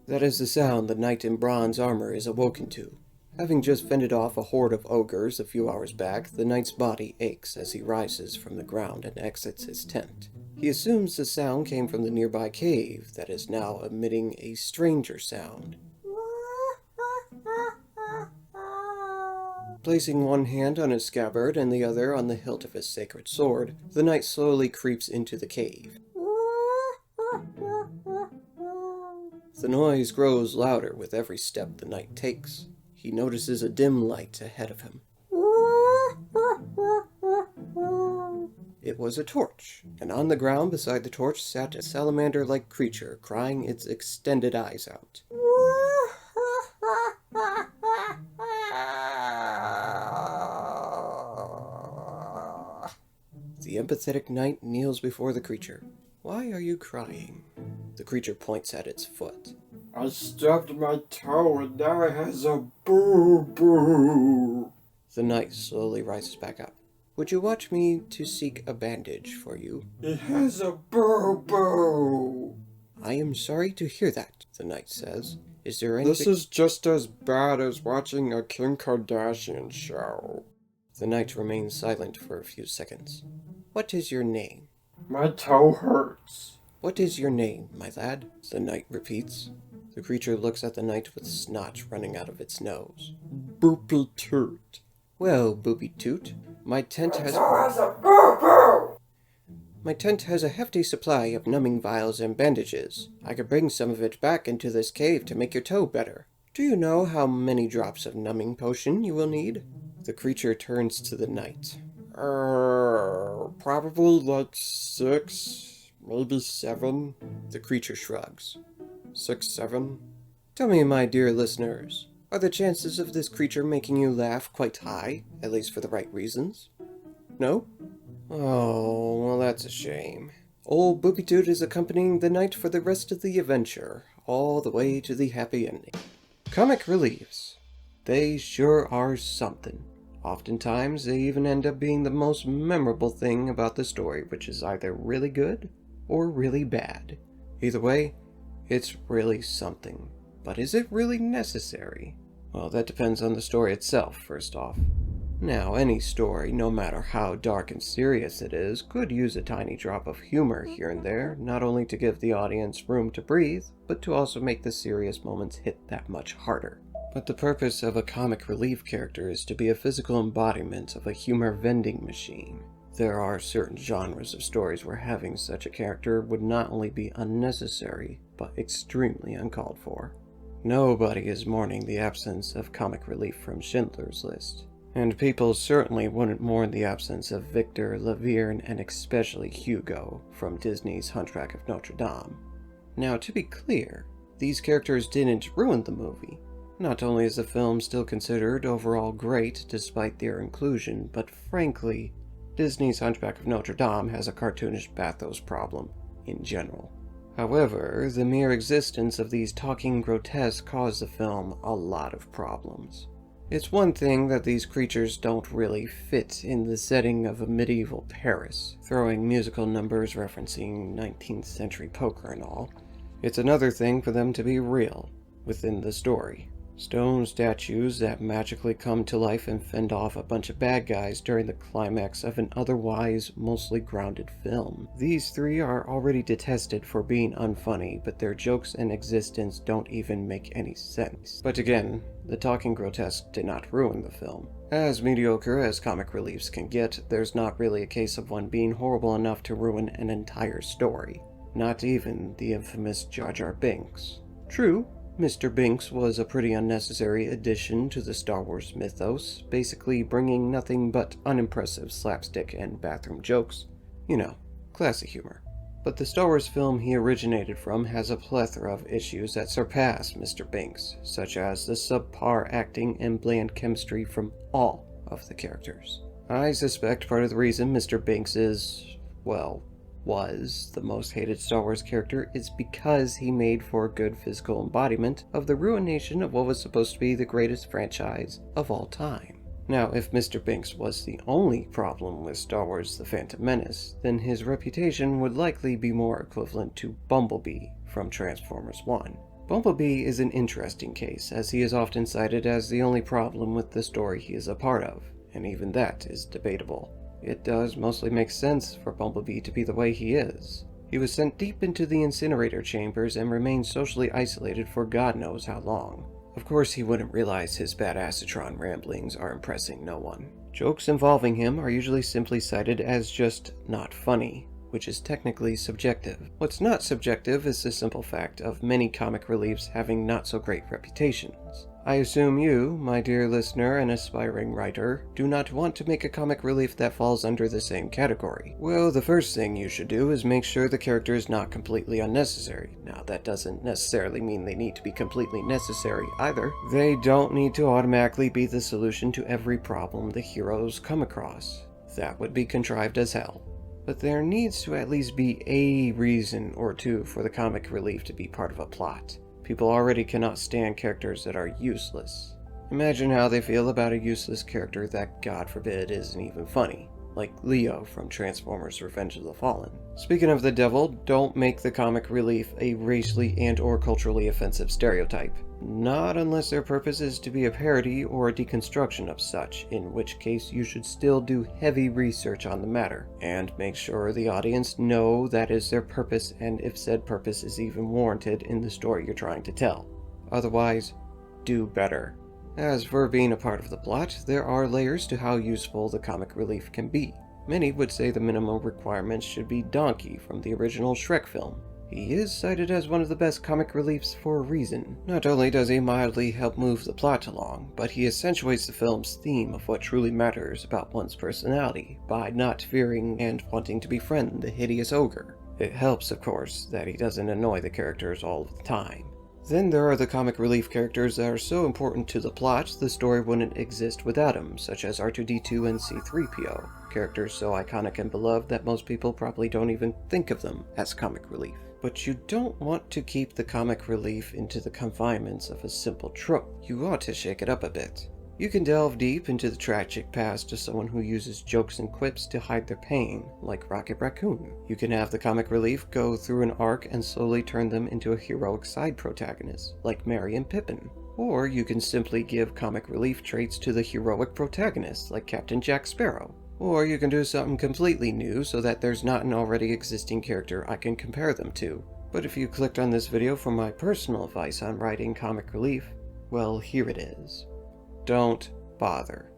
That is the sound the knight in bronze armor is awoken to. Having just fended off a horde of ogres a few hours back, the knight's body aches as he rises from the ground and exits his tent. He assumes the sound came from the nearby cave that is now emitting a stranger sound. Placing one hand on his scabbard and the other on the hilt of his sacred sword, the knight slowly creeps into the cave. The noise grows louder with every step the knight takes. He notices a dim light ahead of him. It was a torch, and on the ground beside the torch sat a salamander-like creature crying its extended eyes out. The empathetic knight kneels before the creature. "Why are you crying?" The creature points at its foot. "I stubbed my toe and now it has a boo-boo." The knight slowly rises back up. "Would you watch me to seek a bandage for you?" "It has a boo-boo." "I am sorry to hear that," the knight says. "Is there anything—" "This is just as bad as watching a Kim Kardashian show." The knight remains silent for a few seconds. "What is your name?" "My toe hurts." "What is your name, my lad?" the knight repeats. The creature looks at the knight with snot running out of its nose. "Boopy Toot." "Well, Boopy Toot, my tent has a boo-boo." My tent has a hefty supply of numbing vials and bandages. I could bring some of it back into this cave to make your toe better. Do you know how many drops of numbing potion you will need?" The creature turns to the knight. Probably like 6, maybe 7. The creature shrugs. 6, 7. "Tell me, my dear listeners, are the chances of this creature making you laugh quite high, at least for the right reasons? No? Oh, well, that's a shame. Old Boopy Toot is accompanying the knight for the rest of the adventure, all the way to the happy ending. Comic reliefs. They sure are something. Oftentimes, they even end up being the most memorable thing about the story, which is either really good or really bad. Either way, it's really something. But is it really necessary? Well, that depends on the story itself, first off. Now, any story, no matter how dark and serious it is, could use a tiny drop of humor here and there, not only to give the audience room to breathe, but to also make the serious moments hit that much harder. But the purpose of a comic relief character is to be a physical embodiment of a humor vending machine. There are certain genres of stories where having such a character would not only be unnecessary, but extremely uncalled for. Nobody is mourning the absence of comic relief from Schindler's List. And people certainly wouldn't mourn the absence of Victor, Laverne, and especially Hugo from Disney's Hunchback of Notre Dame. Now, to be clear, these characters didn't ruin the movie. Not only is the film still considered overall great despite their inclusion, but frankly, Disney's Hunchback of Notre Dame has a cartoonish bathos problem in general. However, the mere existence of these talking grotesques caused the film a lot of problems. It's one thing that these creatures don't really fit in the setting of a medieval Paris, throwing musical numbers referencing 19th century poker and all. It's another thing for them to be real, within the story. Stone statues that magically come to life and fend off a bunch of bad guys during the climax of an otherwise mostly grounded film. These three are already detested for being unfunny, but their jokes and existence don't even make any sense. But again, the talking grotesque did not ruin the film. As mediocre as comic reliefs can get, there's not really a case of one being horrible enough to ruin an entire story. Not even the infamous Jar Jar Binks. True, Mr. Binks was a pretty unnecessary addition to the Star Wars mythos, basically bringing nothing but unimpressive slapstick and bathroom jokes. You know, classy humor. But the Star Wars film he originated from has a plethora of issues that surpass Mr. Binks, such as the subpar acting and bland chemistry from all of the characters. I suspect part of the reason Mr. Binks is, well, was the most hated Star Wars character is because he made for a good physical embodiment of the ruination of what was supposed to be the greatest franchise of all time. Now, if Mr. Binks was the only problem with Star Wars The Phantom Menace, then his reputation would likely be more equivalent to Bumblebee from Transformers 1. Bumblebee is an interesting case, as he is often cited as the only problem with the story he is a part of, and even that is debatable. It does mostly make sense for Bumblebee to be the way he is. He was sent deep into the incinerator chambers and remained socially isolated for God knows how long. Of course, he wouldn't realize his badassatron ramblings are impressing no one. Jokes involving him are usually simply cited as just not funny, which is technically subjective. What's not subjective is the simple fact of many comic reliefs having not so great reputations. I assume you, my dear listener and aspiring writer, do not want to make a comic relief that falls under the same category. Well, the first thing you should do is make sure the character is not completely unnecessary. Now, that doesn't necessarily mean they need to be completely necessary either. They don't need to automatically be the solution to every problem the heroes come across. That would be contrived as hell. But there needs to at least be a reason or two for the comic relief to be part of a plot. People already cannot stand characters that are useless. Imagine how they feel about a useless character that, God forbid, isn't even funny, like Leo from Transformers: Revenge of the Fallen. Speaking of the devil, don't make the comic relief a racially and/or culturally offensive stereotype. Not unless their purpose is to be a parody or a deconstruction of such, in which case you should still do heavy research on the matter, and make sure the audience know that is their purpose and if said purpose is even warranted in the story you're trying to tell. Otherwise, do better. As for being a part of the plot, there are layers to how useful the comic relief can be. Many would say the minimum requirements should be Donkey from the original Shrek film. He is cited as one of the best comic reliefs for a reason. Not only does he mildly help move the plot along, but he accentuates the film's theme of what truly matters about one's personality by not fearing and wanting to befriend the hideous ogre. It helps, of course, that he doesn't annoy the characters all of the time. Then there are the comic relief characters that are so important to the plot the story wouldn't exist without them, such as R2-D2 and C-3PO, characters so iconic and beloved that most people probably don't even think of them as comic relief. But you don't want to keep the comic relief into the confinements of a simple trope. You ought to shake it up a bit. You can delve deep into the tragic past of someone who uses jokes and quips to hide their pain, like Rocket Raccoon. You can have the comic relief go through an arc and slowly turn them into a heroic side protagonist, like Merry and Pippin. Or you can simply give comic relief traits to the heroic protagonist, like Captain Jack Sparrow. Or you can do something completely new so that there's not an already existing character I can compare them to. But if you clicked on this video for my personal advice on writing comic relief, well, here it is. Don't bother.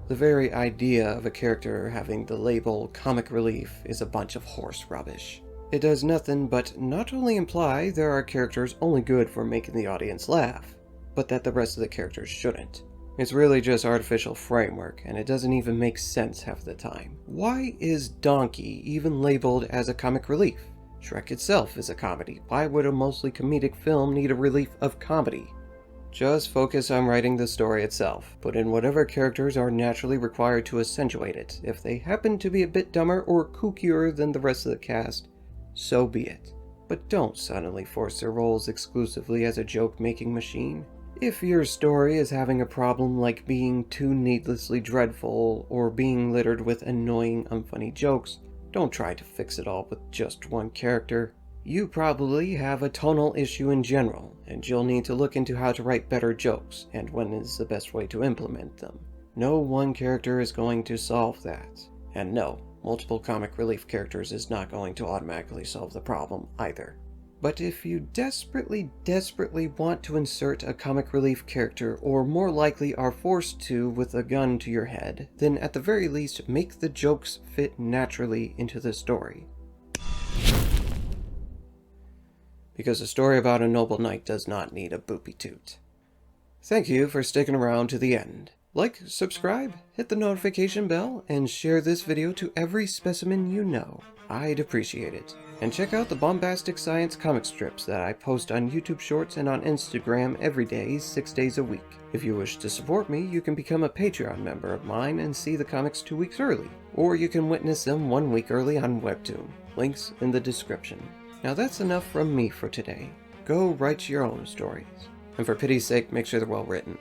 The very idea of a character having the label comic relief is a bunch of horse rubbish. It does nothing but not only imply there are characters only good for making the audience laugh, but that the rest of the characters shouldn't. It's really just artificial framework, and it doesn't even make sense half the time. Why is Donkey even labeled as a comic relief? Shrek itself is a comedy. Why would a mostly comedic film need a relief of comedy? Just focus on writing the story itself. Put in whatever characters are naturally required to accentuate it. If they happen to be a bit dumber or kookier than the rest of the cast, so be it. But don't suddenly force their roles exclusively as a joke-making machine. If your story is having a problem like being too needlessly dreadful or being littered with annoying, unfunny jokes, don't try to fix it all with just one character. You probably have a tonal issue in general, and you'll need to look into how to write better jokes and when is the best way to implement them. No one character is going to solve that. And no, multiple comic relief characters is not going to automatically solve the problem either. But if you desperately want to insert a comic relief character, or more likely are forced to with a gun to your head, then at the very least make the jokes fit naturally into the story. Because a story about a noble knight does not need a boopy toot. Thank you for sticking around to the end. Like, subscribe, hit the notification bell, and share this video to every specimen you know. I'd appreciate it. And check out the bombastic science comic strips that I post on YouTube Shorts and on Instagram every day, 6 days a week. If you wish to support me, you can become a Patreon member of mine and see the comics 2 weeks early. Or you can witness them 1 week early on webtoon. Links in the description. Now that's enough from me for today. Go write your own stories. And for pity's sake, make sure they're well written.